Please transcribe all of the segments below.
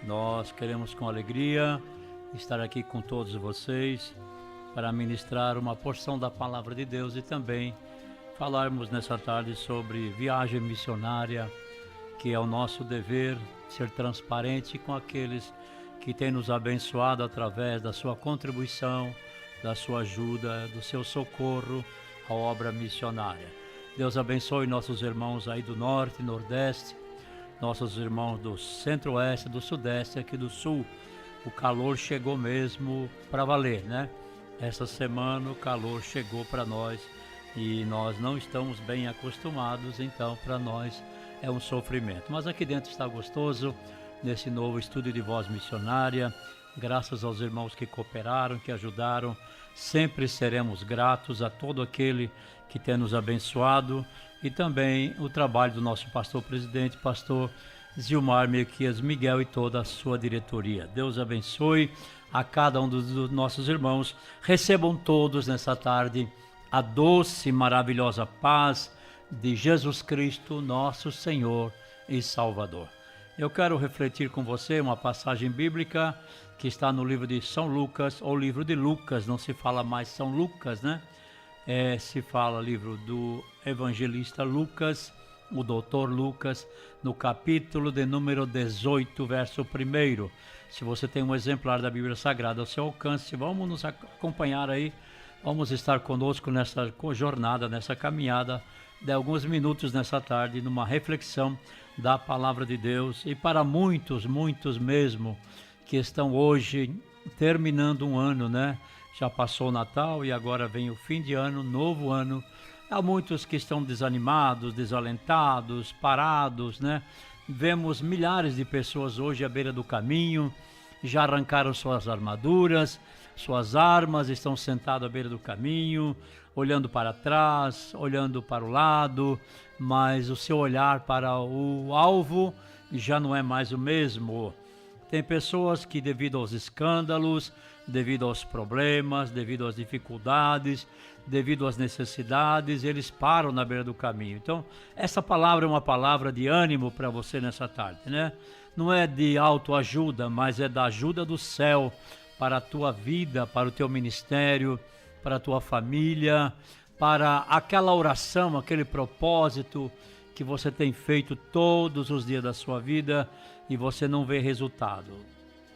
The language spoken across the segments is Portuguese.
Nós queremos com alegria estar aqui com todos vocês para ministrar uma porção da Palavra de Deus e também falarmos nessa tarde sobre viagem missionária, que é o nosso dever ser transparente com aqueles que têm nos abençoado através da sua contribuição, da sua ajuda, do seu socorro à obra missionária. Deus abençoe nossos irmãos aí do Norte, Nordeste, nossos irmãos do Centro-Oeste, do Sudeste, aqui do Sul. O calor chegou mesmo para valer, né? Essa semana o calor chegou para nós e nós não estamos bem acostumados, então para nós é um sofrimento. Mas aqui dentro está gostoso, nesse novo estúdio de voz missionária, graças aos irmãos que cooperaram, que ajudaram. Sempre seremos gratos a todo aquele que tem nos abençoado e também o trabalho do nosso pastor-presidente, pastor Zilmar Melquias Miguel e toda a sua diretoria. Deus abençoe a cada um dos nossos irmãos. Recebam todos nessa tarde a doce e maravilhosa paz de Jesus Cristo, nosso Senhor e Salvador. Eu quero refletir com você uma passagem bíblica que está no livro de São Lucas, ou livro de Lucas, não se fala mais São Lucas, né? Se fala livro do evangelista Lucas, o doutor Lucas, no capítulo de número 18, verso 1. Se você tem um exemplar da Bíblia Sagrada ao seu alcance, vamos nos acompanhar aí, vamos estar conosco nessa jornada, nessa caminhada de alguns minutos nessa tarde, numa reflexão da Palavra de Deus. E para muitos mesmo, que estão hoje terminando um ano, né? Já passou o Natal e agora vem o fim de ano, novo ano. Há muitos que estão desanimados, desalentados, parados, né? Vemos milhares de pessoas hoje à beira do caminho, já arrancaram suas armaduras, suas armas, estão sentados à beira do caminho, olhando para trás, olhando para o lado, mas o seu olhar para o alvo já não é mais o mesmo. Tem pessoas que, devido aos escândalos, devido aos problemas, devido às dificuldades, devido às necessidades, eles param na beira do caminho. Então, essa palavra é uma palavra de ânimo para você nessa tarde, né? Não é de autoajuda, mas é da ajuda do céu para a tua vida, para o teu ministério, para a tua família, para aquela oração, aquele propósito que você tem feito todos os dias da sua vida e você não vê resultado.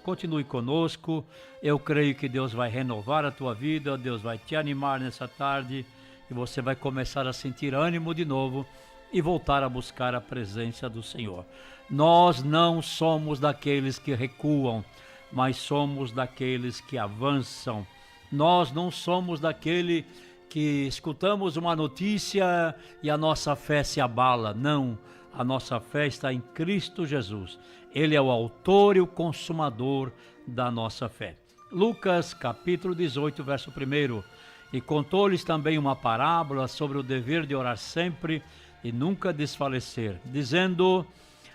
Continue conosco, eu creio que Deus vai renovar a tua vida, Deus vai te animar nessa tarde e você vai começar a sentir ânimo de novo e voltar a buscar a presença do Senhor. Nós não somos daqueles que recuam, mas somos daqueles que avançam. Nós não somos daquele que escutamos uma notícia e a nossa fé se abala. Não, a nossa fé está em Cristo Jesus. Ele é o autor e o consumador da nossa fé. Lucas capítulo 18, verso 1. E contou-lhes também uma parábola sobre o dever de orar sempre e nunca desfalecer, dizendo: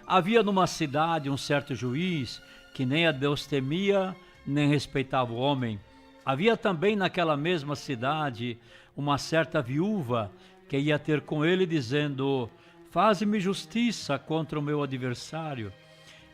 havia numa cidade um certo juiz que nem a Deus temia, nem respeitava o homem. Havia também naquela mesma cidade uma certa viúva que ia ter com ele, dizendo: faze-me justiça contra o meu adversário.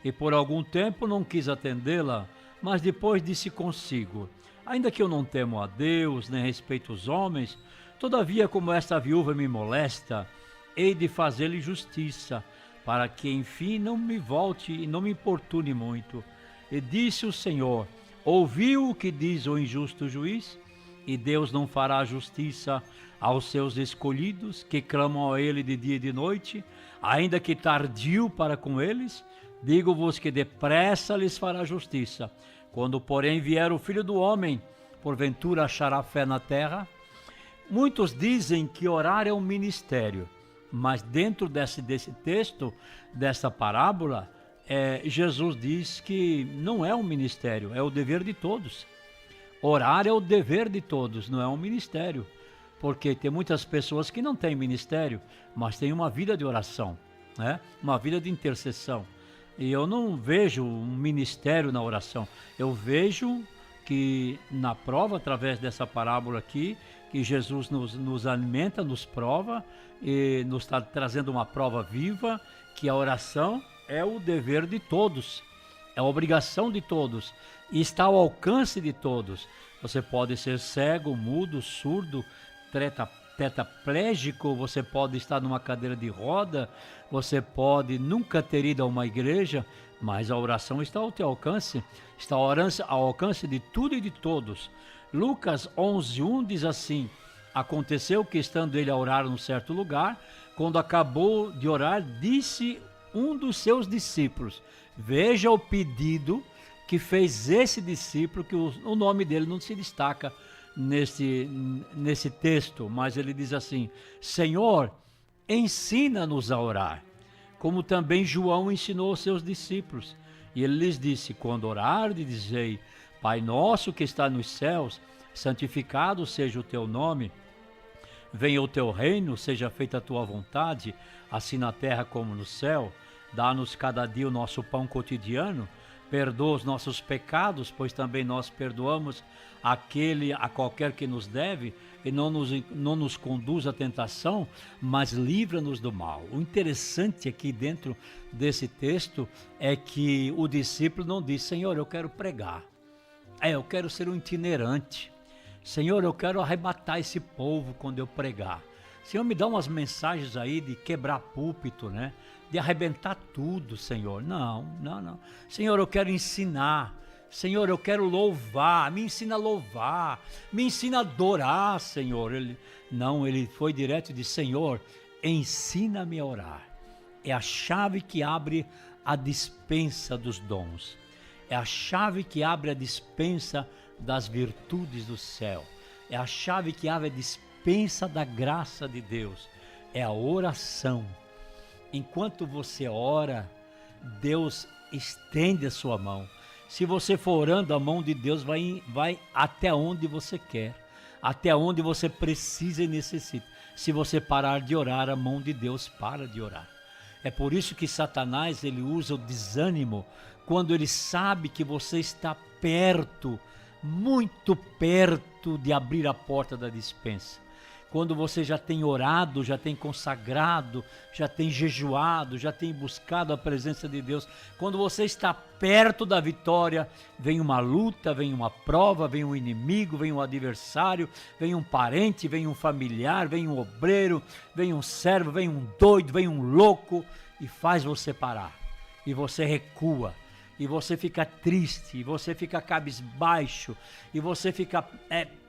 E por algum tempo não quis atendê-la, mas depois disse consigo: ainda que eu não temo a Deus, nem respeito os homens, todavia como esta viúva me molesta, hei de fazer-lhe justiça, para que enfim não me volte e não me importune muito. E disse o Senhor: ouviu o que diz o injusto juiz? E Deus não fará justiça aos seus escolhidos, que clamam a ele de dia e de noite, ainda que tardio para com eles? Digo-vos que depressa lhes fará justiça. Quando, porém, vier o Filho do Homem, porventura achará fé na terra? Muitos dizem que orar é um ministério, mas dentro desse texto, dessa parábola, Jesus diz que não é um ministério, é o dever de todos. Orar é o dever de todos, não é um ministério. Porque tem muitas pessoas que não têm ministério, mas têm uma vida de oração, né? Uma vida de intercessão. E eu não vejo um ministério na oração. Eu vejo que na prova, através dessa parábola aqui, que Jesus nos alimenta, nos prova, e nos está trazendo uma prova viva, que a oração é o dever de todos. é obrigação de todos e está ao alcance de todos. Você pode ser cego, mudo, surdo, tetraplégico, você pode estar numa cadeira de roda, você pode nunca ter ido a uma igreja, mas a oração está ao teu alcance, está ao alcance de tudo e de todos. Lucas 11:1 diz assim: aconteceu que, estando ele a orar num certo lugar, quando acabou de orar, disse um dos seus discípulos. Veja o pedido que fez esse discípulo, que o nome dele não se destaca nesse texto, mas ele diz assim: Senhor, ensina-nos a orar, como também João ensinou aos seus discípulos. E ele lhes disse: quando orardes, dizei: Pai nosso que está nos céus, santificado seja o teu nome, venha o teu reino, seja feita a tua vontade, assim na terra como no céu. Dá-nos cada dia o nosso pão cotidiano, perdoa os nossos pecados, pois também nós perdoamos a qualquer que nos deve, e não nos conduz à tentação, mas livra-nos do mal. O interessante aqui dentro desse texto é que o discípulo não diz: Senhor, eu quero pregar, eu quero ser um itinerante, Senhor, eu quero arrebatar esse povo quando eu pregar. Senhor, me dá umas mensagens aí de quebrar púlpito, né? De arrebentar tudo, Senhor. Não. Senhor, eu quero ensinar. Senhor, eu quero louvar. Me ensina a louvar. Me ensina a adorar, Senhor. Ele foi direto e disse: Senhor, ensina-me a orar. É a chave que abre a despensa dos dons. É a chave que abre a despensa das virtudes do céu. É a chave que abre a despensa da graça de Deus. É a oração. Enquanto você ora, Deus estende a sua mão. Se você for orando, a mão de Deus vai até onde você quer, até onde você precisa e necessita. Se você parar de orar, a mão de Deus para de orar. É por isso que Satanás, ele usa o desânimo quando ele sabe que você está perto, muito perto de abrir a porta da despensa. Quando você já tem orado, já tem consagrado, já tem jejuado, já tem buscado a presença de Deus, quando você está perto da vitória, vem uma luta, vem uma prova, vem um inimigo, vem um adversário, vem um parente, vem um familiar, vem um obreiro, vem um servo, vem um doido, vem um louco e faz você parar. E você recua. E você fica triste, e você fica cabisbaixo, e você fica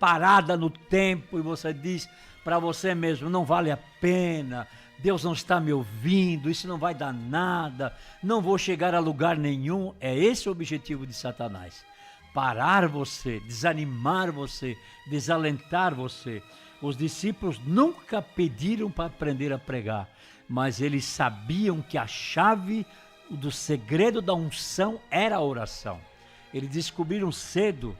parada no tempo, e você diz para você mesmo: não vale a pena, Deus não está me ouvindo, isso não vai dar nada, não vou chegar a lugar nenhum. É esse o objetivo de Satanás: parar você, desanimar você, desalentar você. Os discípulos nunca pediram para aprender a pregar, mas eles sabiam que a chave do segredo da unção era a oração. Eles descobriram cedo.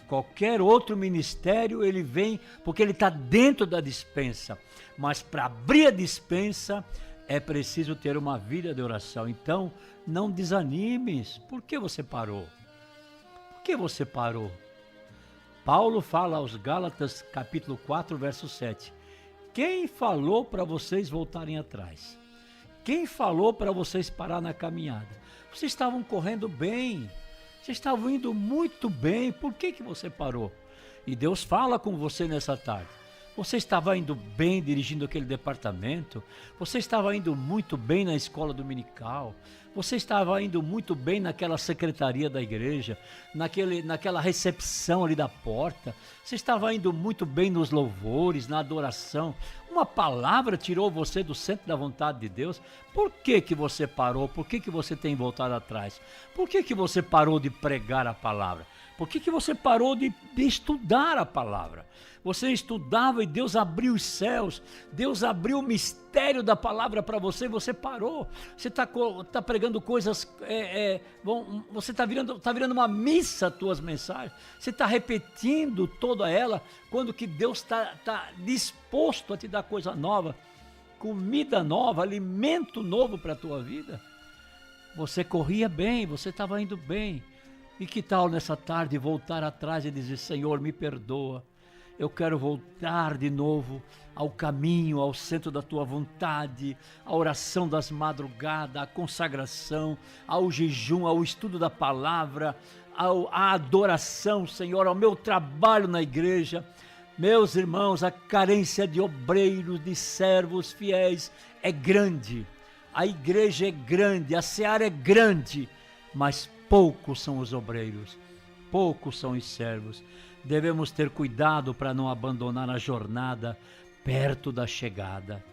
Qualquer outro ministério ele vem porque ele está dentro da despensa, mas para abrir a despensa é preciso ter uma vida de oração. Então não desanimes. Por que você parou? Por que você parou? Paulo fala aos Gálatas capítulo 4 verso 7: quem falou para vocês voltarem atrás? Quem falou para vocês parar na caminhada? Vocês estavam correndo bem, vocês estavam indo muito bem, por que você parou? E Deus fala com você nessa tarde. Você estava indo bem dirigindo aquele departamento, você estava indo muito bem na escola dominical, você estava indo muito bem naquela secretaria da igreja, naquela recepção ali da porta, você estava indo muito bem nos louvores, na adoração. Uma palavra tirou você do centro da vontade de Deus. Por que você parou? Por que você tem voltado atrás? Por que você parou de pregar a palavra? Por que você parou de estudar a palavra? Você estudava e Deus abriu os céus, Deus abriu o mistério da palavra para você, e você parou. Você está pregando coisas, você está virando uma missa as tuas mensagens, você está repetindo toda ela, quando que Deus está disposto a te dar coisa nova, comida nova, alimento novo para a tua vida. Você corria bem, você estava indo bem. E que tal nessa tarde voltar atrás e dizer: Senhor, me perdoa. Eu quero voltar de novo ao caminho, ao centro da tua vontade, à oração das madrugadas, à consagração, ao jejum, ao estudo da palavra, à adoração, Senhor, ao meu trabalho na igreja. Meus irmãos, a carência de obreiros, de servos fiéis é grande. A igreja é grande, a seara é grande, mas poucos são os obreiros, poucos são os servos. Devemos ter cuidado para não abandonar a jornada perto da chegada.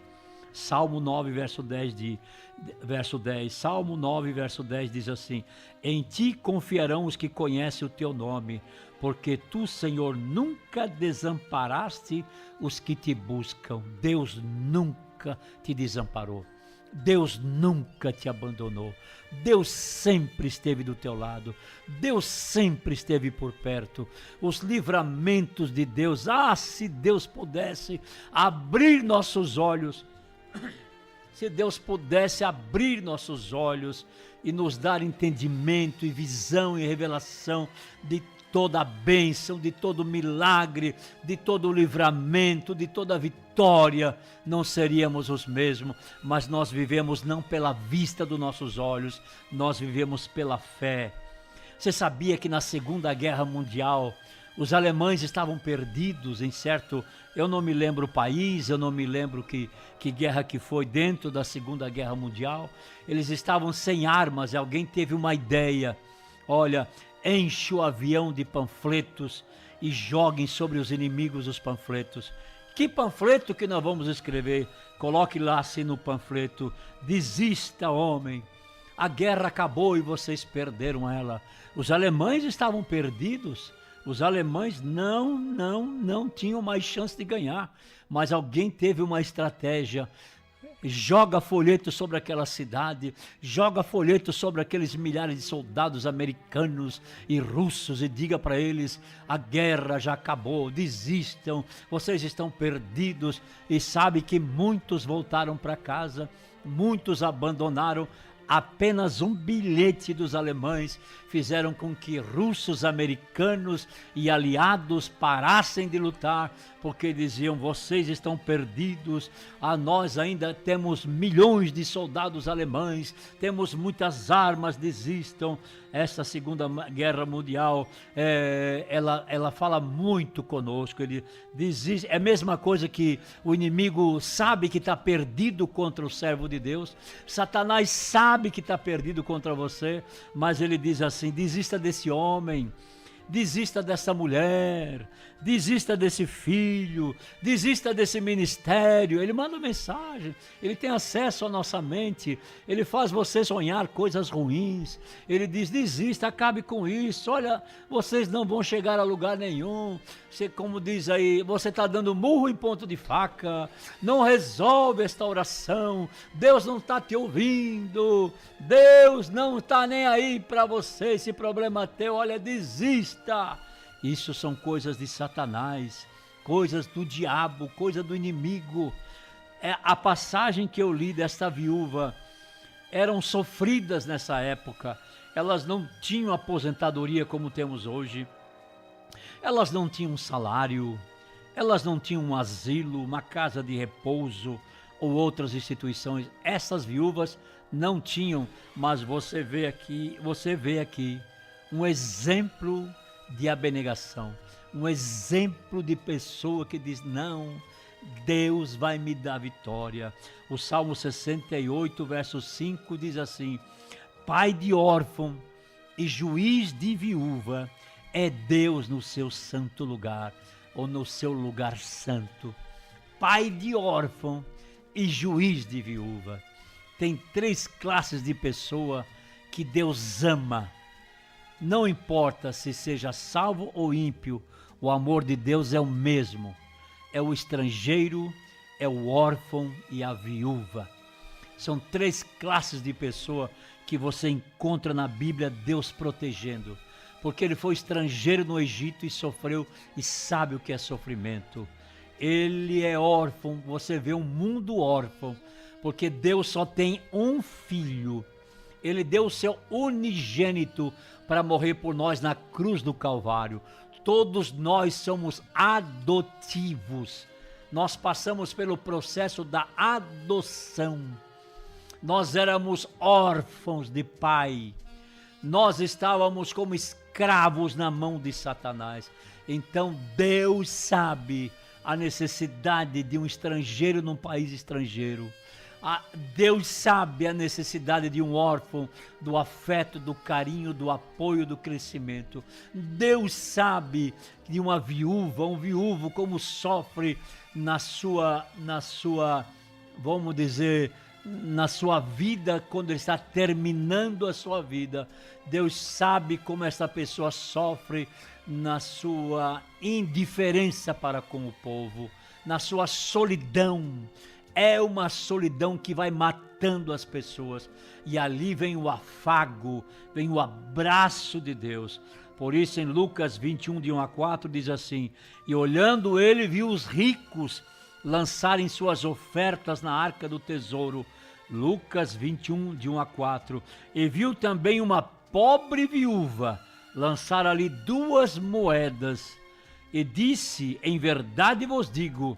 Salmo 9, verso 10, Salmo 9, verso 10 diz assim: em ti confiarão os que conhecem o teu nome, porque tu, Senhor, nunca desamparaste os que te buscam. Deus nunca te desamparou. Deus nunca te abandonou. Deus sempre esteve do teu lado. Deus sempre esteve por perto. Os livramentos de Deus, se Deus pudesse abrir nossos olhos, se Deus pudesse abrir nossos olhos e nos dar entendimento e visão e revelação de toda a bênção, de todo milagre, de todo livramento, de toda vitória, não seríamos os mesmos. Mas nós vivemos não pela vista dos nossos olhos, nós vivemos pela fé. Você sabia que na Segunda Guerra Mundial os alemães estavam perdidos em certo, eu não me lembro o país, eu não me lembro que guerra que foi dentro da Segunda Guerra Mundial. Eles estavam sem armas e alguém teve uma ideia: olha, enche o avião de panfletos e joguem sobre os inimigos os panfletos. Que panfleto que nós vamos escrever? Coloque lá assim no panfleto: desista, homem, a guerra acabou e vocês perderam ela. Os alemães estavam perdidos. Os alemães não tinham mais chance de ganhar, mas alguém teve uma estratégia. Joga folheto sobre aquela cidade, joga folheto sobre aqueles milhares de soldados americanos e russos e diga para eles: a guerra já acabou, desistam, vocês estão perdidos. E sabe que muitos voltaram para casa, muitos abandonaram. Apenas um bilhete dos alemães fizeram com que russos, americanos e aliados parassem de lutar, porque diziam: vocês estão perdidos, nós ainda temos milhões de soldados alemães, temos muitas armas, desistam. Essa Segunda Guerra Mundial, ela fala muito conosco. Ele desiste. É a mesma coisa que o inimigo sabe que está perdido contra o servo de Deus. Satanás sabe que está perdido contra você, mas ele diz assim: desista desse homem, desista dessa mulher, desista desse filho, desista desse ministério. Ele manda mensagem, ele tem acesso à nossa mente, ele faz você sonhar coisas ruins. Ele diz: desista, acabe com isso, olha, vocês não vão chegar a lugar nenhum. Você, como diz aí, você está dando murro em ponto de faca, não resolve esta oração, Deus não está te ouvindo, Deus não está nem aí para você, esse problema é teu, olha, desista. Isso são coisas de Satanás, coisas do diabo, coisa do inimigo. A passagem que eu li desta viúva, eram sofridas nessa época, elas não tinham aposentadoria como temos hoje, elas não tinham salário, elas não tinham um asilo, uma casa de repouso ou outras instituições. Essas viúvas não tinham, mas você vê aqui um exemplo de abnegação, um exemplo de pessoa que diz: não, Deus vai me dar vitória. O Salmo 68, verso 5 diz assim: pai de órfão e juiz de viúva é Deus no seu santo lugar, ou no seu lugar santo. Pai de órfão e juiz de viúva. Tem três classes de pessoa que Deus ama. Não importa se seja salvo ou ímpio, o amor de Deus é o mesmo. É o estrangeiro, é o órfão e a viúva. São três classes de pessoa que você encontra na Bíblia Deus protegendo. Porque ele foi estrangeiro no Egito e sofreu e sabe o que é sofrimento. Ele é órfão, você vê um mundo órfão, porque Deus só tem um filho. Ele deu o seu unigênito para morrer por nós na cruz do Calvário. Todos nós somos adotivos. Nós passamos pelo processo da adoção. Nós éramos órfãos de pai. Nós estávamos como escravos na mão de Satanás. Então Deus sabe a necessidade de um estrangeiro num país estrangeiro. Deus sabe a necessidade de um órfão, do afeto, do carinho, do apoio, do crescimento. Deus sabe de uma viúva, um viúvo, como sofre na sua, vamos dizer, na sua vida, quando ele está terminando a sua vida. Deus sabe como essa pessoa sofre na sua indiferença para com o povo, na sua solidão. É uma solidão que vai matando as pessoas. E ali vem o afago, vem o abraço de Deus. Por isso em Lucas 21, de 1 a 4, diz assim: e olhando ele, viu os ricos lançarem suas ofertas na arca do tesouro. Lucas 21, de 1 a 4. E viu também uma pobre viúva lançar ali 2 moedas. E disse: em verdade vos digo,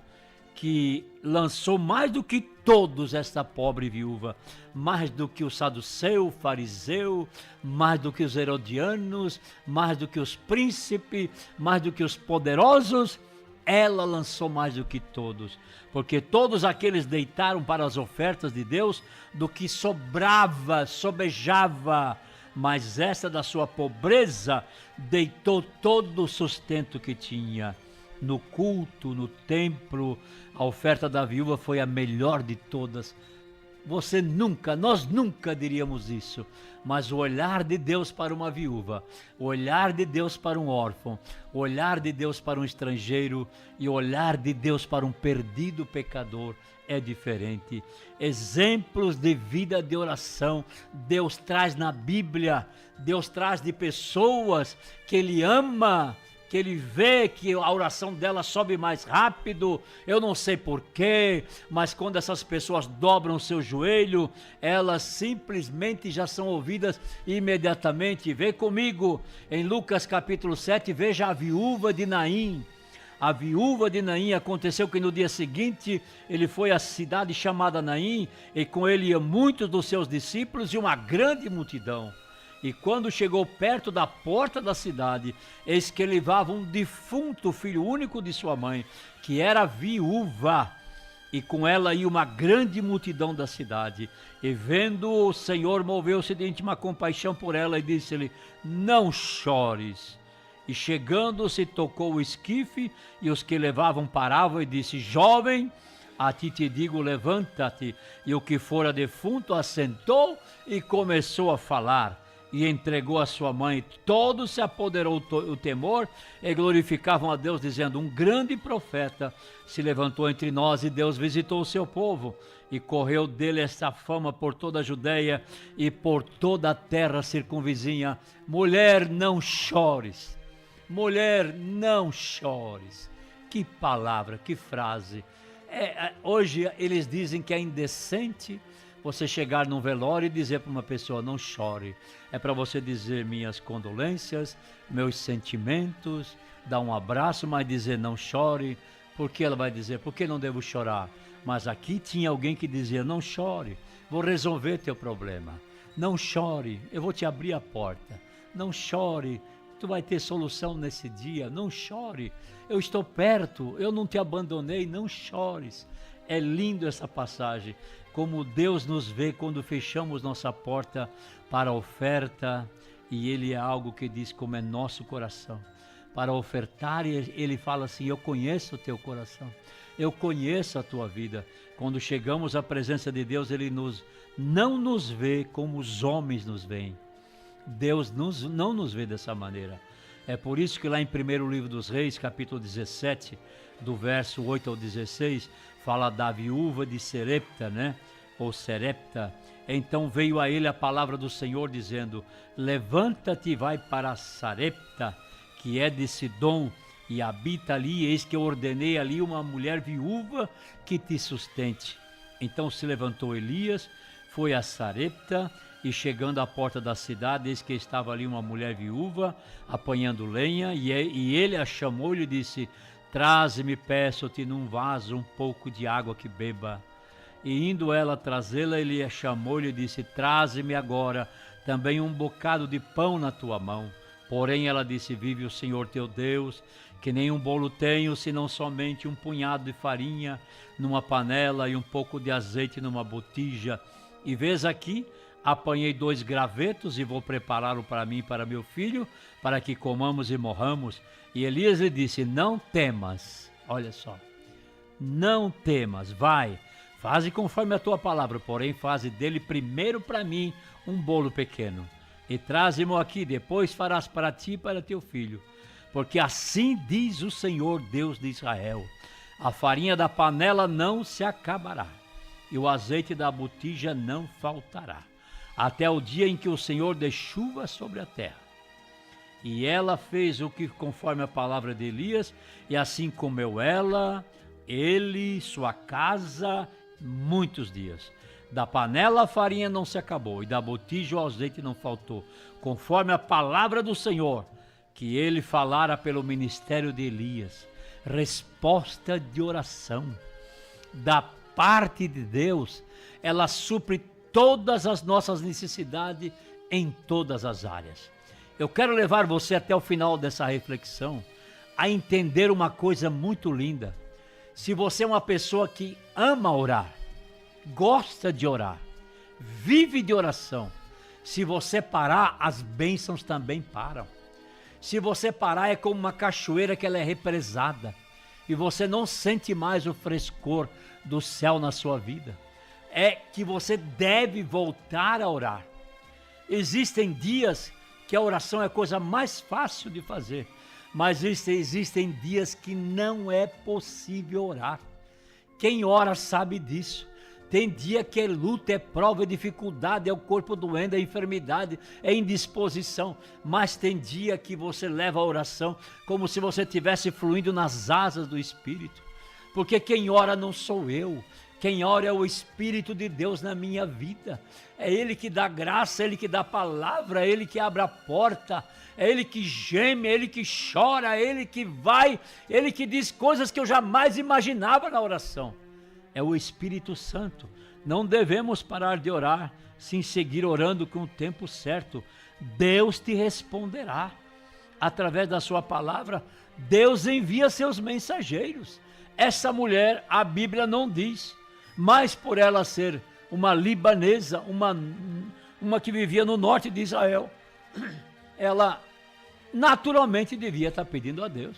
que lançou mais do que todos esta pobre viúva, mais do que o saduceu, o fariseu, mais do que os herodianos, mais do que os príncipes, mais do que os poderosos. Ela lançou mais do que todos, porque todos aqueles deitaram para as ofertas de Deus do que sobrava, sobejava, mas essa da sua pobreza deitou todo o sustento que tinha. No culto, no templo, a oferta da viúva foi a melhor de todas. Nós nunca diríamos isso, mas o olhar de Deus para uma viúva, o olhar de Deus para um órfão, o olhar de Deus para um estrangeiro e o olhar de Deus para um perdido pecador é diferente. Exemplos de vida de oração Deus traz na Bíblia, Deus traz de pessoas que Ele ama, que ele vê que a oração dela sobe mais rápido. Eu não sei porquê, mas quando essas pessoas dobram o seu joelho, elas simplesmente já são ouvidas imediatamente. Vê comigo em Lucas capítulo 7, veja a viúva de Naim. A viúva de Naim, aconteceu que no dia seguinte ele foi à cidade chamada Naim, e com ele iam muitos dos seus discípulos e uma grande multidão. E quando chegou perto da porta da cidade, eis que levava um defunto filho único de sua mãe, que era viúva, e com ela ia uma grande multidão da cidade. E vendo o Senhor, moveu-se de íntima compaixão por ela e disse-lhe: não chores. E chegando-se, tocou o esquife, e os que levavam paravam, e disse: jovem, a ti te digo, levanta-te. E o que fora defunto assentou e começou a falar. E entregou a sua mãe. Todos se apoderou o temor e glorificavam a Deus, dizendo: um grande profeta se levantou entre nós, e Deus visitou o seu povo. E correu dele esta fama por toda a Judeia e por toda a terra circunvizinha: mulher, não chores. Mulher, não chores. Que palavra, que frase. Hoje eles dizem que é indecente você chegar num velório e dizer para uma pessoa: não chore. É para você dizer minhas condolências, meus sentimentos, dar um abraço, mas dizer não chore. Por que ela vai dizer? Por que não devo chorar? Mas aqui tinha alguém que dizia: não chore, vou resolver teu problema. Não chore, eu vou te abrir a porta. Não chore, tu vai ter solução nesse dia. Não chore, eu estou perto, eu não te abandonei, não chores. É lindo essa passagem, como Deus nos vê quando fechamos nossa porta para a oferta, e Ele é algo que diz como é nosso coração. Para ofertar, Ele fala assim: eu conheço o teu coração, eu conheço a tua vida. Quando chegamos à presença de Deus, Ele não nos vê como os homens nos veem. Deus não nos vê dessa maneira. É por isso que lá em 1º livro dos Reis, capítulo 17, do verso 8 ao 16, fala da viúva de Serepta, né? Ou Serepta. Então veio a ele a palavra do Senhor, dizendo: levanta-te e vai para Sarepta, que é de Sidom, e habita ali, eis que eu ordenei ali uma mulher viúva que te sustente. Então se levantou Elias, foi a Sarepta, E chegando à porta da cidade, eis que estava ali uma mulher viúva, apanhando lenha, e ele a chamou e lhe disse: traze-me, peço-te, num vaso um pouco de água que beba. E indo ela trazê-la, ele a chamou e lhe disse: traze-me agora também um bocado de pão na tua mão. Porém ela disse: vive o Senhor teu Deus, que nenhum bolo tenho, senão somente um punhado de farinha numa panela e um pouco de azeite numa botija. E vês aqui, apanhei 2 gravetos e vou prepará-lo para mim e para meu filho, para que comamos e morramos. E Elias lhe disse: não temas, olha só, não temas, vai, faze conforme a tua palavra, porém faze dele primeiro para mim um bolo pequeno, e traze-mo aqui, depois farás para ti e para teu filho. Porque assim diz o Senhor Deus de Israel: a farinha da panela não se acabará, e o azeite da botija não faltará, até o dia em que o Senhor dê chuva sobre a terra. E ela fez o que conforme a palavra de Elias, e assim comeu ela, ele, sua casa, muitos dias. Da panela a farinha não se acabou, e da botija o azeite não faltou, conforme a palavra do Senhor, que ele falara pelo ministério de Elias. Resposta de oração da parte de Deus, ela supre todas as nossas necessidades em todas as áreas. Eu quero levar você até o final dessa reflexão a entender uma coisa muito linda. Se você é uma pessoa que ama orar, gosta de orar, vive de oração, se você parar, as bênçãos também param. Se você parar, é como uma cachoeira que ela é represada e você não sente mais o frescor do céu na sua vida. É que você deve voltar a orar. Existem dias que a oração é a coisa mais fácil de fazer, mas existem dias que não é possível orar. Quem ora sabe disso. Tem dia que é luta, é prova, é dificuldade, é o corpo doendo, é enfermidade, é indisposição. Mas tem dia que você leva a oração como se você estivesse fluindo nas asas do Espírito. Porque quem ora não sou eu. Quem ora é o Espírito de Deus na minha vida. É Ele que dá graça, é Ele que dá palavra, é Ele que abre a porta, é Ele que geme, é Ele que chora, é Ele que vai, é Ele que diz coisas que eu jamais imaginava na oração. É o Espírito Santo. Não devemos parar de orar, sim seguir orando com o tempo certo. Deus te responderá. Através da sua palavra, Deus envia seus mensageiros. Essa mulher, a Bíblia não diz, mas por ela ser uma libanesa, uma que vivia no norte de Israel, ela naturalmente devia estar pedindo a Deus,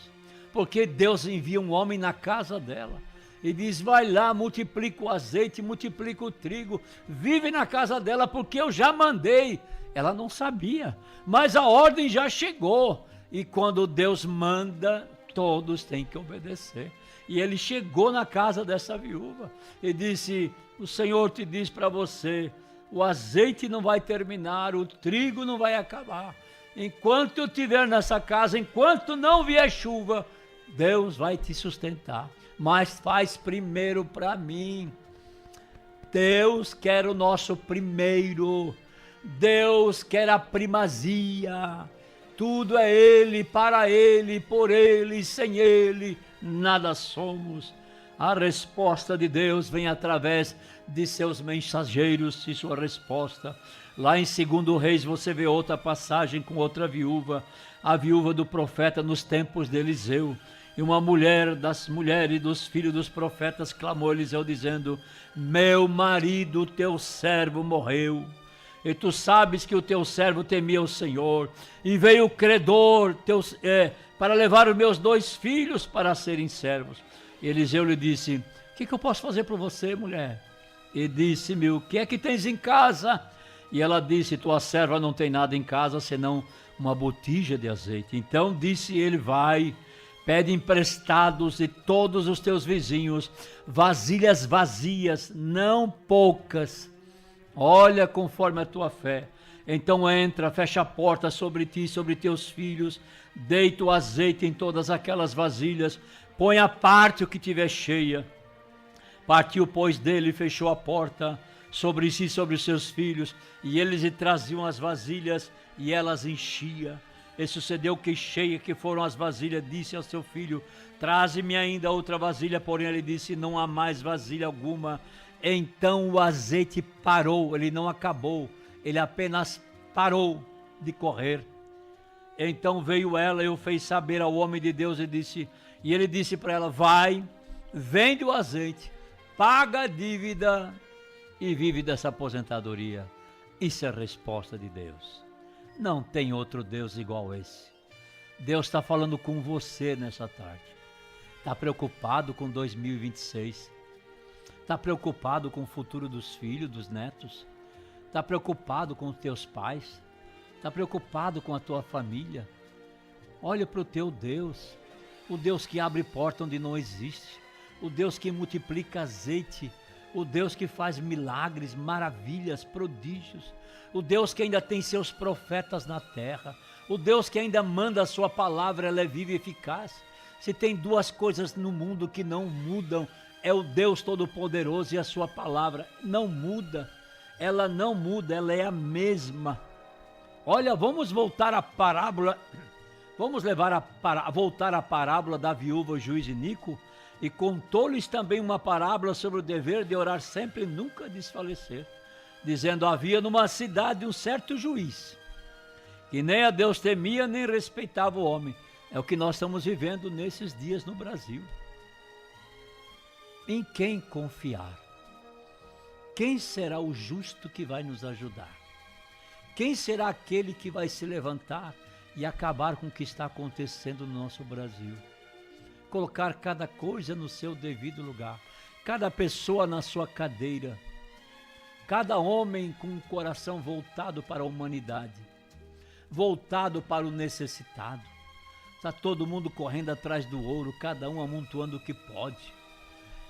porque Deus envia um homem na casa dela e diz: vai lá, multiplica o azeite, multiplica o trigo, vive na casa dela, porque eu já mandei. Ela não sabia, mas a ordem já chegou, e quando Deus manda, todos têm que obedecer. E ele chegou na casa dessa viúva e disse: o Senhor te diz para você, o azeite não vai terminar, o trigo não vai acabar. Enquanto eu estiver nessa casa, enquanto não vier chuva, Deus vai te sustentar. Mas faz primeiro para mim. Deus quer o nosso primeiro. Deus quer a primazia. Tudo é Ele, para Ele, por Ele, sem Ele, nada somos. A resposta de Deus vem através de seus mensageiros e sua resposta. Lá em 2 Reis você vê outra passagem com outra viúva, a viúva do profeta nos tempos de Eliseu. E uma mulher das mulheres dos filhos dos profetas clamou a Eliseu dizendo: meu marido, teu servo, morreu. E tu sabes que o teu servo temia o Senhor. E veio o credor para levar os meus 2 filhos para serem servos. E Eliseu lhe disse: o que eu posso fazer por você, mulher? E disse-me: o que é que tens em casa? E ela disse: tua serva não tem nada em casa senão uma botija de azeite. Então disse ele: vai, pede emprestados de todos os teus vizinhos vasilhas vazias, não poucas. Olha conforme a tua fé. Então entra, fecha a porta sobre ti e sobre teus filhos, deita o azeite em todas aquelas vasilhas, põe à parte o que tiver cheia. Partiu, pois, dele e fechou a porta. sobre si, sobre os seus filhos, e eles lhe traziam as vasilhas, e elas enchia. E sucedeu que cheia que foram as vasilhas, disse ao seu filho, traze-me ainda outra vasilha, porém ele disse, não há mais vasilha alguma. Então o azeite parou, ele não acabou, ele apenas parou de correr. Então veio ela e o fez saber ao homem de Deus e ele disse para ela, vai, vende o azeite, paga a dívida e vive dessa aposentadoria. Isso é a resposta de Deus. Não tem outro Deus igual esse. Deus está falando com você nessa tarde. Está preocupado com 2026? Está preocupado com o futuro dos filhos, dos netos? Está preocupado com os teus pais? Está preocupado com a tua família? Olha para o teu Deus, o Deus que abre porta onde não existe, o Deus que multiplica azeite, o Deus que faz milagres, maravilhas, prodígios, o Deus que ainda tem seus profetas na terra, o Deus que ainda manda a sua palavra, ela é viva e eficaz. Se tem duas coisas no mundo que não mudam, é o Deus Todo-Poderoso e a sua palavra. Não muda, ela não muda, ela é a mesma. Olha, vamos voltar à parábola, voltar à parábola da viúva, o juiz Inico, e contou-lhes também uma parábola sobre o dever de orar sempre e nunca desfalecer, dizendo, havia numa cidade um certo juiz, que nem a Deus temia, nem respeitava o homem. É o que nós estamos vivendo nesses dias no Brasil. Em quem confiar? Quem será o justo que vai nos ajudar? Quem será aquele que vai se levantar e acabar com o que está acontecendo no nosso Brasil? Colocar cada coisa no seu devido lugar, cada pessoa na sua cadeira, cada homem com o coração voltado para a humanidade, voltado para o necessitado. Está todo mundo correndo atrás do ouro, cada um amontoando o que pode,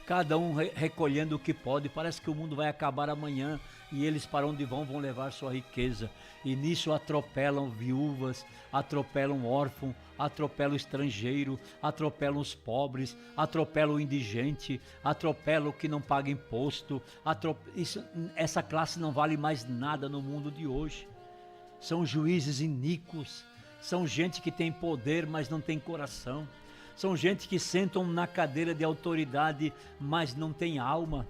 cada um recolhendo o que pode. Parece que o mundo vai acabar amanhã e eles para onde vão levar sua riqueza. E nisso atropelam viúvas, atropelam órfão, atropelam estrangeiro, atropelam os pobres, atropelam o indigente, atropelam o que não paga imposto. Essa classe não vale mais nada no mundo de hoje. São juízes iníquos, são gente que tem poder, mas não tem coração. São gente que sentam na cadeira de autoridade, mas não tem alma.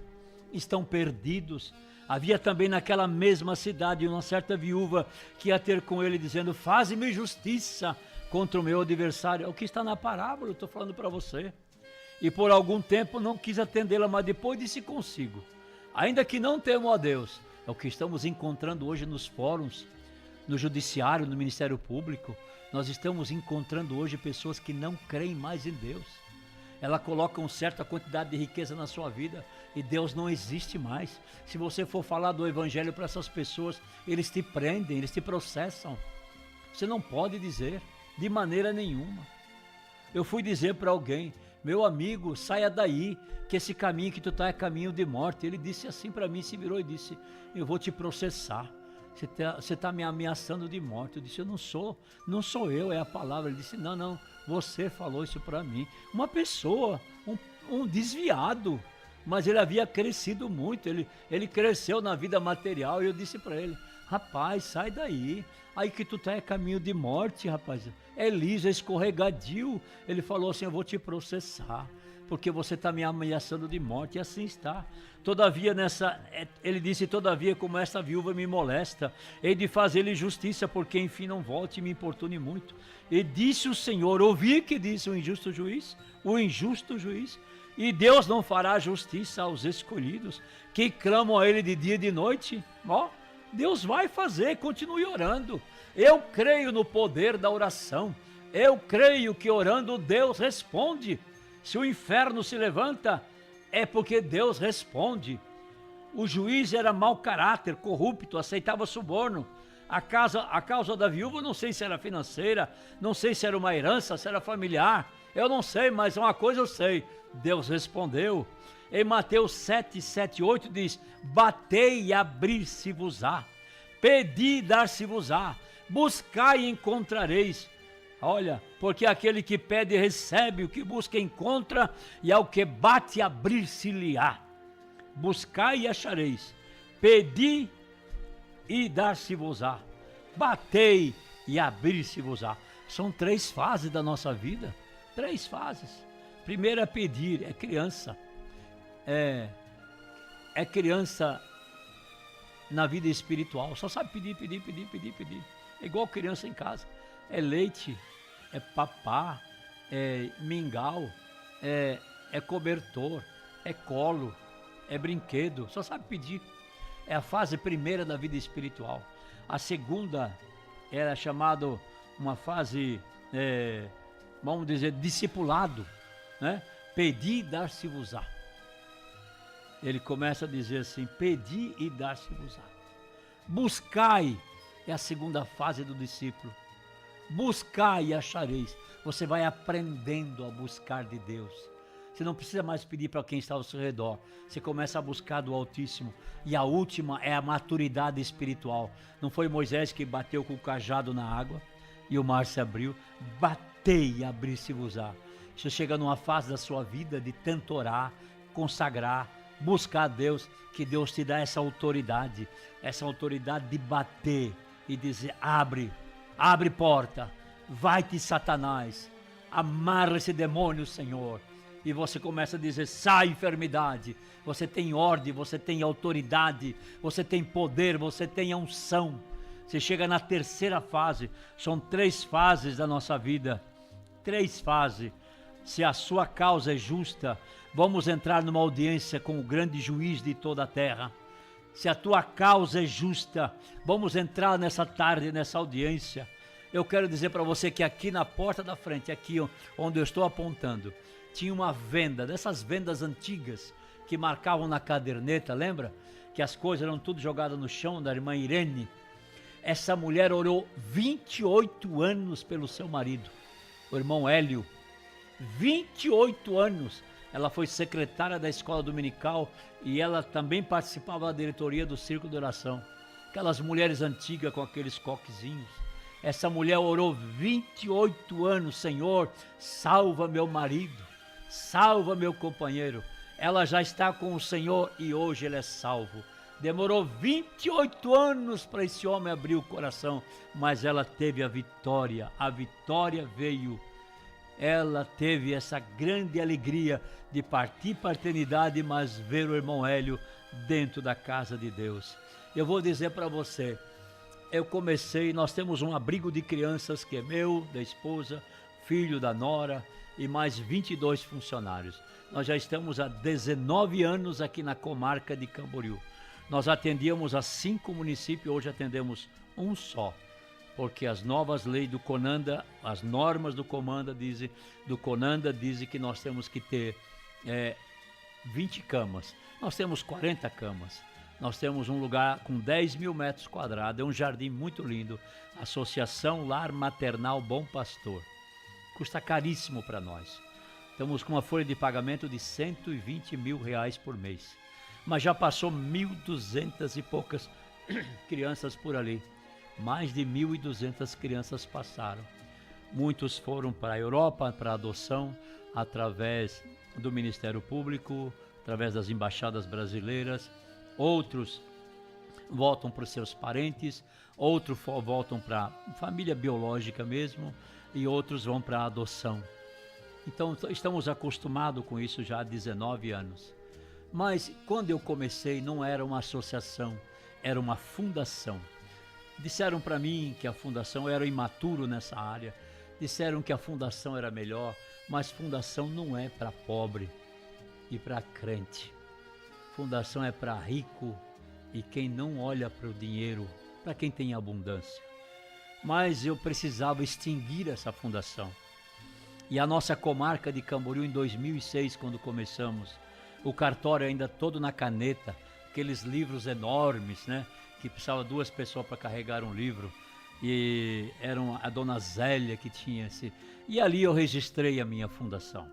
Estão perdidos. Havia também naquela mesma cidade uma certa viúva que ia ter com ele dizendo, faze-me justiça contra o meu adversário. É o que está na parábola, eu estou falando para você. E por algum tempo não quis atendê-la, mas depois disse consigo, ainda que não temo a Deus. É o que estamos encontrando hoje nos fóruns, no judiciário, no Ministério Público. Nós estamos encontrando hoje pessoas que não creem mais em Deus. Ela coloca uma certa quantidade de riqueza na sua vida e Deus não existe mais. Se você for falar do Evangelho para essas pessoas, eles te prendem, eles te processam. Você não pode dizer de maneira nenhuma. Eu fui dizer para alguém, meu amigo, saia daí, que esse caminho que tu está é caminho de morte. Ele disse assim para mim, se virou e disse, eu vou te processar. Você está me ameaçando de morte. Eu disse, eu não sou eu, é a palavra. Ele disse, não, você falou isso para mim. Uma pessoa, um desviado, mas ele havia crescido muito, ele cresceu na vida material. E eu disse para ele, rapaz, sai daí, aí que tu tá é caminho de morte, rapaz, é liso, é escorregadio. Ele falou assim, eu vou te processar, porque você está me ameaçando de morte. E assim está. Todavia, ele disse, todavia, como esta viúva me molesta, hei de fazer-lhe justiça, porque enfim não volte e me importune muito. E disse o Senhor, ouvi que disse o injusto juiz, e Deus não fará justiça aos escolhidos, que clamam a Ele de dia e de noite? Deus vai fazer, continue orando. Eu creio no poder da oração, eu creio que orando Deus responde. Se o inferno se levanta, é porque Deus responde. O juiz era mau caráter, corrupto, aceitava suborno. A causa da viúva, não sei se era financeira, não sei se era uma herança, se era familiar, eu não sei, mas uma coisa eu sei, Deus respondeu. Em Mateus 7, 7, 8 diz, batei e abrir-se-vos-á, pedi e dar-se-vos-á, buscai e encontrareis. Olha, porque aquele que pede recebe, o que busca encontra, e ao que bate abrir-se-lhe-á. Buscai e achareis, Pedi e dar-se-vos-á. Batei e abrir-se-vos-á. São 3 fases da nossa vida. 3 fases. Primeiro é pedir, é criança. É criança na vida espiritual. Só sabe pedir, pedir, pedir, pedir, pedir. É igual criança em casa. É leite, é papá, é mingau, é cobertor, é colo, é brinquedo. Só sabe pedir. É a fase primeira da vida espiritual. A segunda era chamada uma fase, vamos dizer, discipulado, né? Pedi e dar-se-vos-á. Ele começa a dizer assim: pedi e dar-se-vos-á. Buscai é a segunda fase do discípulo. Buscai e achareis. Você vai aprendendo a buscar de Deus. Você não precisa mais pedir para quem está ao seu redor. Você começa a buscar do Altíssimo. E a última é a maturidade espiritual. Não foi Moisés que bateu com o cajado na água e o mar se abriu? Batei e abrir-se-vos-á. Você chega numa fase da sua vida de tanto orar, consagrar, buscar a Deus, que Deus te dá essa autoridade de bater e dizer: abre porta, vai-te Satanás, amarra esse demônio, Senhor. E você começa a dizer: sai enfermidade. Você tem ordem, você tem autoridade, você tem poder, você tem unção. Você chega na terceira fase. São 3 fases da nossa vida. 3 fases. Se a sua causa é justa, vamos entrar numa audiência com o grande juiz de toda a terra. Se a tua causa é justa, vamos entrar nessa tarde, nessa audiência. Eu quero dizer para você que aqui na porta da frente, aqui onde eu estou apontando, tinha uma venda, dessas vendas antigas que marcavam na caderneta, lembra? Que as coisas eram tudo jogadas no chão, da irmã Irene. Essa mulher orou 28 anos pelo seu marido, o irmão Hélio. 28 anos. Ela foi secretária da escola dominical e ela também participava da diretoria do Círculo de Oração. Aquelas mulheres antigas com aqueles coquezinhos. Essa mulher orou 28 anos: Senhor, salva meu marido, salva meu companheiro. Ela já está com o Senhor e hoje ele é salvo. Demorou 28 anos para esse homem abrir o coração, mas ela teve a vitória veio. Ela teve essa grande alegria de partir para a eternidade, mas ver o irmão Hélio dentro da casa de Deus. Eu vou dizer para você, nós temos um abrigo de crianças que é meu, da esposa, filho da nora e mais 22 funcionários. Nós já estamos há 19 anos aqui na comarca de Camboriú. Nós atendíamos a 5 municípios, hoje atendemos um só. Porque as novas leis do CONANDA, as normas do CONANDA dizem que nós temos que ter 20 camas. Nós temos 40 camas. Nós temos um lugar com 10 mil metros quadrados, é um jardim muito lindo. Associação Lar Maternal Bom Pastor. Custa caríssimo para nós. Estamos com uma folha de pagamento de R$120 mil por mês. Mas já passou 1.200 e poucas crianças por ali. Mais de 1.200 crianças passaram. Muitos foram para a Europa para adoção, através do Ministério Público, através das embaixadas brasileiras. Outros voltam para os seus parentes, outros voltam para a família biológica mesmo, e outros vão para a adoção. Então estamos acostumados com isso já há 19 anos. Mas quando eu comecei não era uma associação, era uma fundação. Disseram para mim que a fundação era imaturo nessa área, disseram que a fundação era melhor, mas fundação não é para pobre e para crente. Fundação é para rico e quem não olha para o dinheiro, para quem tem abundância. Mas eu precisava extinguir essa fundação. E a nossa comarca de Camboriú, em 2006, quando começamos, o cartório ainda todo na caneta, aqueles livros enormes, né? Que precisava 2 pessoas para carregar um livro, e era a dona Zélia que tinha esse. E ali eu registrei a minha fundação.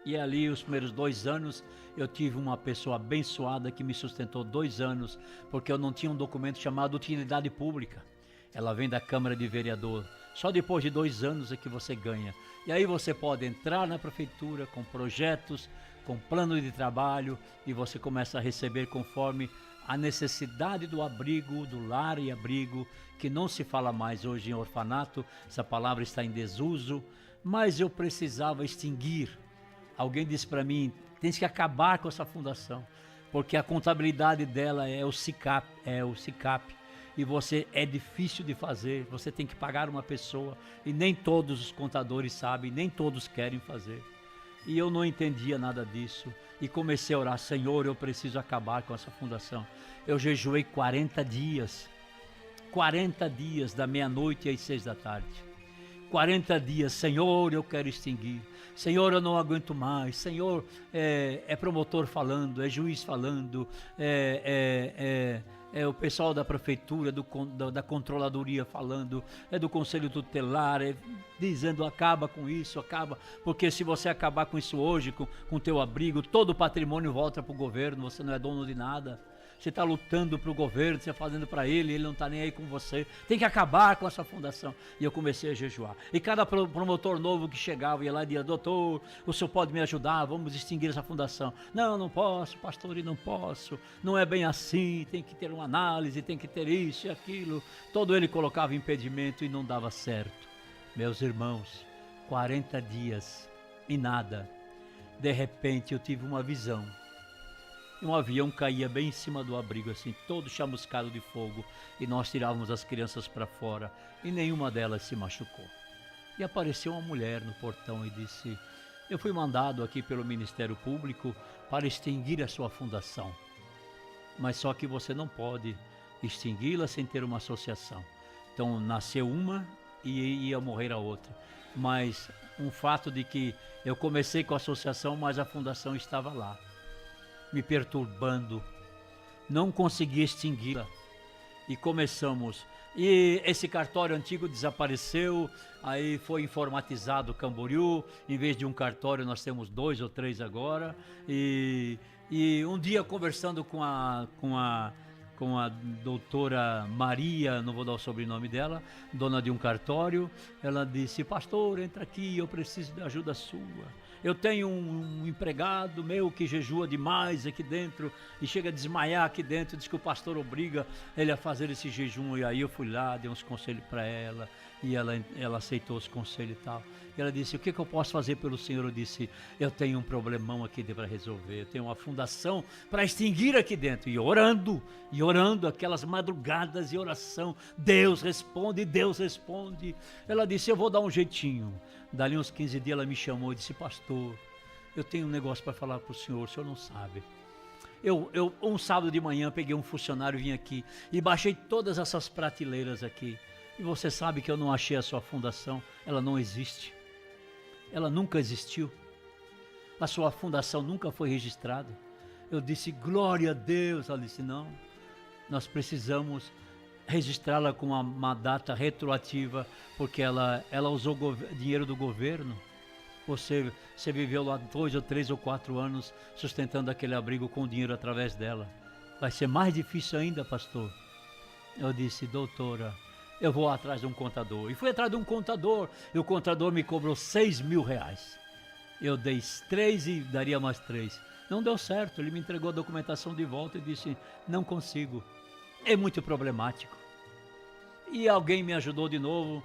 E ali, os primeiros 2 anos, eu tive uma pessoa abençoada que me sustentou 2 anos, porque eu não tinha um documento chamado utilidade pública. Ela vem da Câmara de Vereador. Só depois de 2 anos é que você ganha. E aí você pode entrar na prefeitura com projetos, com plano de trabalho, e você começa a receber conforme a necessidade do abrigo, do lar e abrigo, que não se fala mais hoje em orfanato, essa palavra está em desuso, mas eu precisava extinguir. Alguém disse para mim, tens que acabar com essa fundação, porque a contabilidade dela é o SICAP, e você é difícil de fazer, você tem que pagar uma pessoa, e nem todos os contadores sabem, nem todos querem fazer. E eu não entendia nada disso, e comecei a orar, Senhor, eu preciso acabar com essa fundação. Eu jejuei 40 dias da meia-noite às 6 da tarde. 40 dias, Senhor, eu quero extinguir. Senhor, eu não aguento mais. Senhor, é promotor falando, é juiz falando, é o pessoal da prefeitura, da controladoria falando, é do conselho tutelar, dizendo acaba com isso, acaba, porque se você acabar com isso hoje, com o teu abrigo, todo o patrimônio volta para o governo, você não é dono de nada. Você está lutando para o governo, você está fazendo para ele não está nem aí com você. Tem que acabar com essa fundação. E eu comecei a jejuar. E cada promotor novo que chegava ia lá e dizia, doutor, o senhor pode me ajudar? Vamos extinguir essa fundação. Não, não posso, pastor, e não posso. Não é bem assim, tem que ter uma análise, tem que ter isso e aquilo. Todo ele colocava impedimento e não dava certo. Meus irmãos, 40 dias e nada. De repente eu tive uma visão. Um avião caía bem em cima do abrigo, assim, todo chamuscado de fogo, e nós tirávamos as crianças para fora, e nenhuma delas se machucou. E apareceu uma mulher no portão e disse, eu fui mandado aqui pelo Ministério Público para extinguir a sua fundação, mas só que você não pode extingui-la sem ter uma associação. Então nasceu uma e ia morrer a outra, mas um fato de que eu comecei com a associação, mas a fundação estava lá, me perturbando, não consegui extingui-la, e começamos, e esse cartório antigo desapareceu, aí foi informatizado o Camboriú, em vez de um cartório nós temos 2 ou 3 agora, e um dia conversando com a doutora Maria, não vou dar o sobrenome dela, dona de um cartório, ela disse, pastor, entra aqui, eu preciso de ajuda sua. Eu tenho um empregado meu que jejua demais aqui dentro e chega a desmaiar aqui dentro, diz que o pastor obriga ele a fazer esse jejum. E aí eu fui lá, dei uns conselhos para ela e ela aceitou os conselhos e tal. E ela disse, o que eu posso fazer pelo senhor? Eu disse, eu tenho um problemão aqui para resolver, eu tenho uma fundação para extinguir aqui dentro. E orando, aquelas madrugadas e oração, Deus responde. Ela disse, eu vou dar um jeitinho. Dali uns 15 dias ela me chamou e disse, pastor, eu tenho um negócio para falar para o senhor não sabe. Eu um sábado de manhã peguei um funcionário, vim aqui e baixei todas essas prateleiras aqui. E você sabe que eu não achei a sua fundação, ela não existe. Ela nunca existiu. A sua fundação nunca foi registrada. Eu disse, glória a Deus. Ela disse, não, nós precisamos registrá-la com uma data retroativa, porque ela usou dinheiro do governo. Você viveu lá 2 ou 3 ou 4 anos sustentando aquele abrigo com dinheiro através dela. Vai ser mais difícil ainda, pastor. Eu disse, doutora, eu vou atrás de um contador. E fui atrás de um contador, e o contador me cobrou R$6.000. Eu dei 3 e daria mais 3. Não deu certo, ele me entregou a documentação de volta e disse, não consigo. É muito problemático. E alguém me ajudou de novo,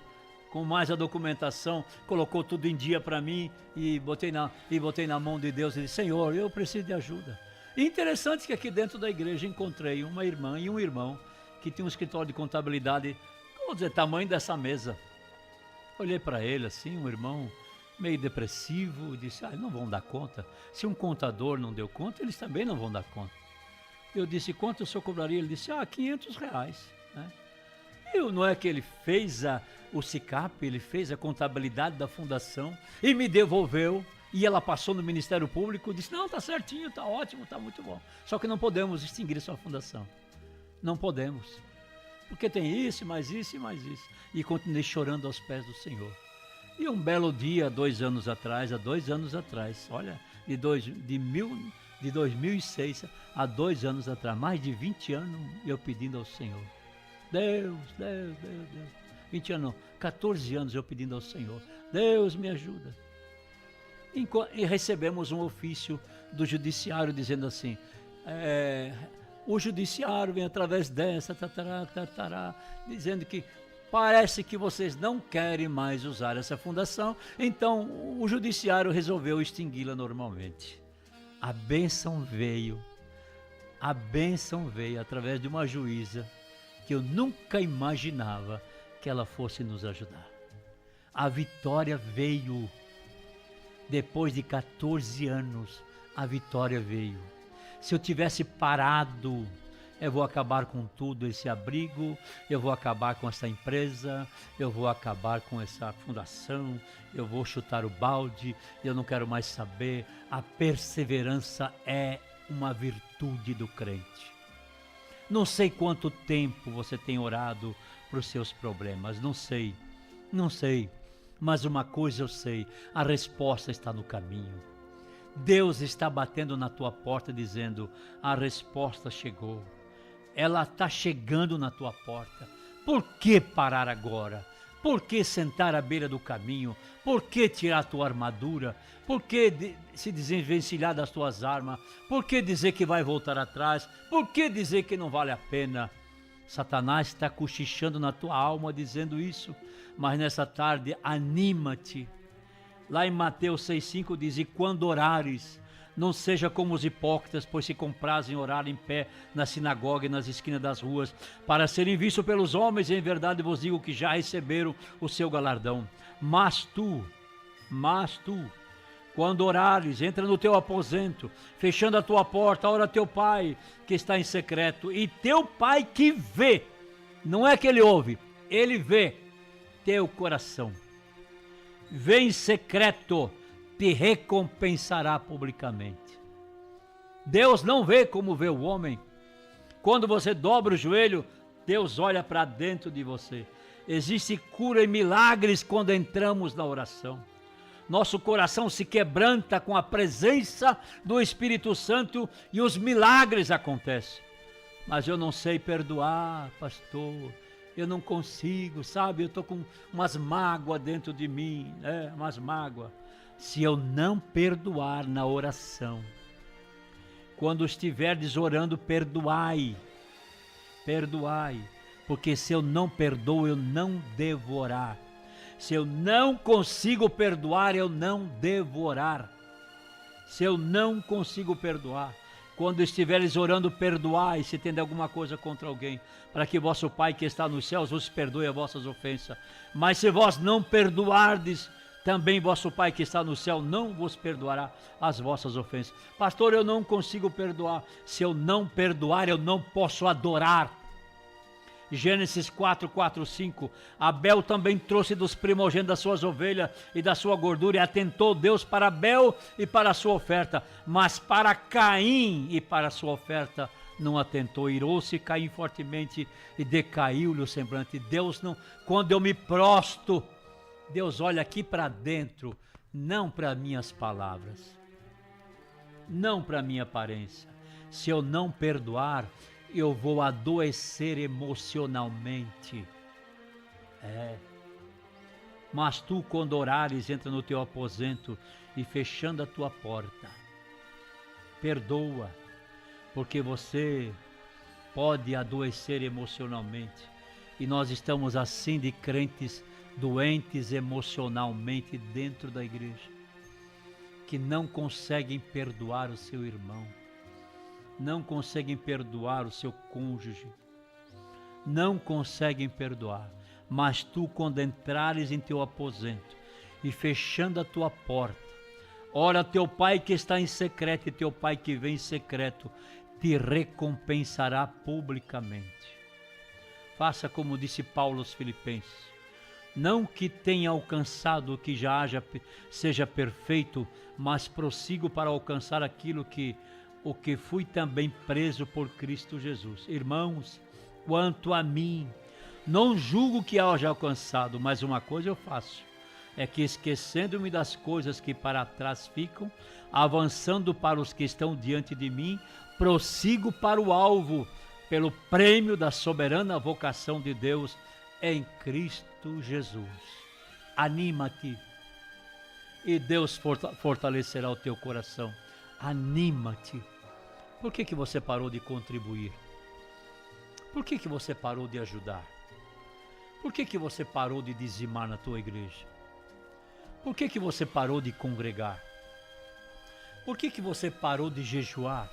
com mais a documentação, colocou tudo em dia para mim e botei na mão de Deus e disse, Senhor, eu preciso de ajuda. E interessante que aqui dentro da igreja encontrei uma irmã e um irmão que tinha um escritório de contabilidade, vou dizer, tamanho dessa mesa. Olhei para ele assim, um irmão meio depressivo, e disse, não vão dar conta. Se um contador não deu conta, eles também não vão dar conta. Eu disse, quanto o senhor cobraria? Ele disse, R$500. Né? E não é que ele fez o SICAP, ele fez a contabilidade da fundação e me devolveu. E ela passou no Ministério Público e disse, não, tá certinho, tá ótimo, tá muito bom. Só que não podemos extinguir sua fundação. Não podemos. Porque tem isso, mais isso e mais isso. E continuei chorando aos pés do Senhor. E um belo dia, há 2 anos atrás, olha, de 2006, há 2 anos atrás, mais de 20 anos, eu pedindo ao Senhor. Deus. 20 anos, não, 14 anos eu pedindo ao Senhor. Deus me ajuda. E recebemos um ofício do judiciário dizendo assim, o judiciário vem através dessa, dizendo que parece que vocês não querem mais usar essa fundação, então o judiciário resolveu extingui-la normalmente. A bênção veio através de uma juíza que eu nunca imaginava que ela fosse nos ajudar. A vitória veio. Depois de 14 anos, a vitória veio. Se eu tivesse parado, eu vou acabar com tudo esse abrigo, eu vou acabar com essa empresa, eu vou acabar com essa fundação, eu vou chutar o balde, eu não quero mais saber. A perseverança é uma virtude do crente. Não sei quanto tempo você tem orado para os seus problemas, não sei, mas uma coisa eu sei, a resposta está no caminho. Deus está batendo na tua porta dizendo, a resposta chegou. Ela está chegando na tua porta. Por que parar agora? Por que sentar à beira do caminho? Por que tirar a tua armadura? Por que se desvencilhar das tuas armas? Por que dizer que vai voltar atrás? Por que dizer que não vale a pena? Satanás está cochichando na tua alma dizendo isso, mas nessa tarde anima-te. Lá em Mateus 6,5 diz, e quando orares, não seja como os hipócritas, pois se comprazem orar em pé na sinagoga e nas esquinas das ruas, para serem vistos pelos homens, e em verdade vos digo que já receberam o seu galardão. Mas tu, quando orares, entra no teu aposento, fechando a tua porta, ora teu pai que está em secreto, e teu pai que vê, não é que ele ouve, ele vê teu coração. Vê em secreto, te recompensará publicamente. Deus não vê como vê o homem. Quando você dobra o joelho, Deus olha para dentro de você. Existe cura e milagres quando entramos na oração. Nosso coração se quebranta com a presença do Espírito Santo e os milagres acontecem. Mas eu não sei perdoar, pastor. Eu não consigo, sabe? Eu estou com umas mágoas dentro de mim, umas mágoas. Se eu não perdoar na oração, quando estiverdes orando, perdoai, porque se eu não perdoo, eu não devo orar. Se eu não consigo perdoar, eu não devo orar. Se eu não consigo perdoar, quando estiveres orando, perdoai se tem alguma coisa contra alguém, para que vosso Pai que está nos céus vos perdoe as vossas ofensas. Mas se vós não perdoardes, também vosso Pai que está no céu não vos perdoará as vossas ofensas. Pastor, eu não consigo perdoar. Se eu não perdoar, eu não posso adorar. Gênesis 4:5, Abel também trouxe dos primogênitos das suas ovelhas e da sua gordura, e atentou Deus para Abel e para a sua oferta, mas para Caim e para a sua oferta não atentou. Irou-se Caim fortemente e decaiu-lhe o semblante. Deus não, quando eu me prosto, Deus olha aqui para dentro, não para minhas palavras, não para minha aparência. Se eu não perdoar, eu vou adoecer emocionalmente. Mas tu, quando orares, entra no teu aposento e fechando a tua porta, perdoa, porque você pode adoecer emocionalmente. E nós estamos assim de crentes doentes emocionalmente dentro da igreja, que não conseguem perdoar o seu irmão, não conseguem perdoar o seu cônjuge, não conseguem perdoar. Mas tu, quando entrares em teu aposento e fechando a tua porta, ora teu Pai que está em secreto, e teu Pai que vem em secreto te recompensará publicamente. Faça como disse Paulo aos Filipenses: não que tenha alcançado o que já seja perfeito, mas prossigo para alcançar aquilo o que fui também preso por Cristo Jesus. Irmãos, quanto a mim, não julgo que haja alcançado, mas uma coisa eu faço, é que esquecendo-me das coisas que para trás ficam, avançando para os que estão diante de mim, prossigo para o alvo, pelo prêmio da soberana vocação de Deus em Cristo Jesus. Anima-te e Deus fortalecerá o teu coração. Anima-te, Por que você parou de contribuir? Por que você parou de ajudar? Por que você parou de dizimar na tua igreja? Por que você parou de congregar? Por que você parou de jejuar?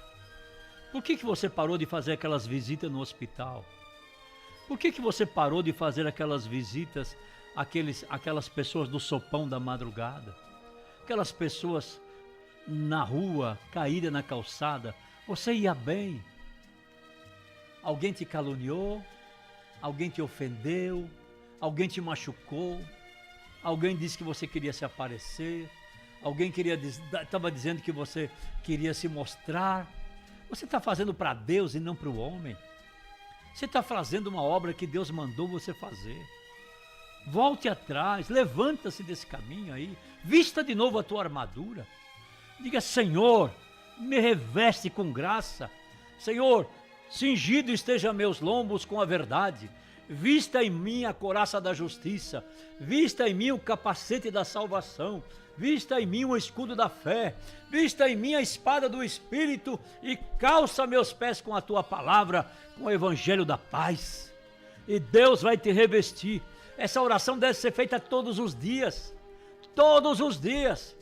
Por que você parou de fazer aquelas visitas no hospital? Por que você parou de fazer aquelas visitas aquelas pessoas do sopão da madrugada? Aquelas pessoas na rua, caídas na calçada? Você ia bem. Alguém te caluniou? Alguém te ofendeu? Alguém te machucou? Alguém disse que você queria se aparecer? Alguém estava dizendo que você queria se mostrar? Você está fazendo para Deus e não para o homem? Você está fazendo uma obra que Deus mandou você fazer. Volte atrás, levanta-se desse caminho aí, vista de novo a tua armadura. Diga: Senhor, me reveste com graça. Senhor, cingido esteja meus lombos com a verdade. Vista em mim a couraça da justiça. Vista em mim o capacete da salvação. Vista em mim o escudo da fé. Vista em mim a espada do Espírito. E calça meus pés com a tua palavra, com o evangelho da paz. E Deus vai te revestir. Essa oração deve ser feita todos os dias. Todos os dias.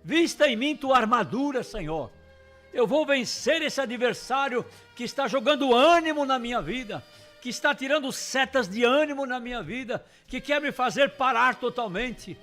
Vista em mim tua armadura, Senhor. Eu vou vencer esse adversário que está jogando ânimo na minha vida, que está tirando setas de ânimo na minha vida, que quer me fazer parar totalmente.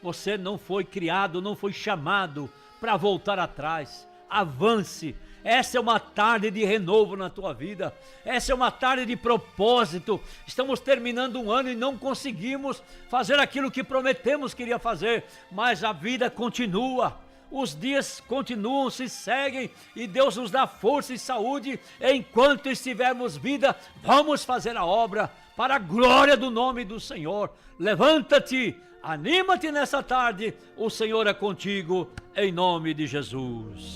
Você não foi criado, não foi chamado para voltar atrás. Avance. Essa é uma tarde de renovo na tua vida. Essa é uma tarde de propósito. Estamos terminando um ano e não conseguimos fazer aquilo que prometemos que iria fazer, mas a vida continua. Os dias continuam, se seguem, e Deus nos dá força e saúde. Enquanto estivermos vida, vamos fazer a obra para a glória do nome do Senhor. Levanta-te, anima-te nessa tarde, o Senhor é contigo, em nome de Jesus.